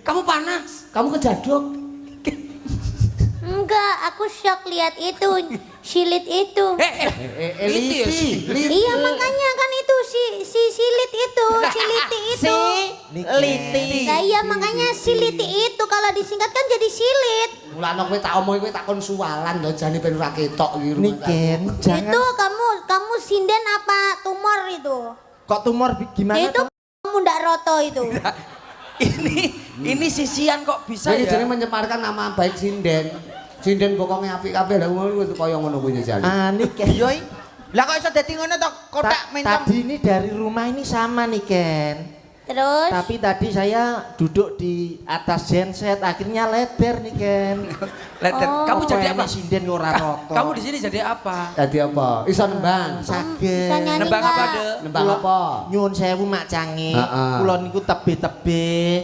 Kamu panas, kamu kejaduk. Enggak, aku shock lihat itu, silit itu. Liti. Iya makanya kan itu si silit itu, siliti itu. Liti. Nah iya makanya siliti itu kalau disingkat kan jadi silit. Mulane kowe tak omongi kowe tak kon suwalan to jane ben ora ketok iki. Niken, jangan. Itu kamu sinden apa tumor itu? Kok tumor gimana? Itu kamu ndak roto itu. Ini sisian kok bisa Jadi ya? jane mencemarkan nama baik sinden. Sinden bokonge apik kabeh lha ngono kaya ngono kuwi jane. Niken. Iya. Lah kok iso dadi ngono to? Kotak mencong. Tadi ini dari rumah ini sama Niken. Terus? Tapi tadi saya duduk di atas genset akhirnya lebar Niken. Letter. Kamu jadi apa? Sinden ora roto. Kamu di sini jadi apa? Dadi apa? Iso nembang. Bisa Saged. nyanyi Nembang apa, nggak? Dek? Nembang apa? Nyuwun sewu Mak Cange. Heeh. Kula niku tebe-tebe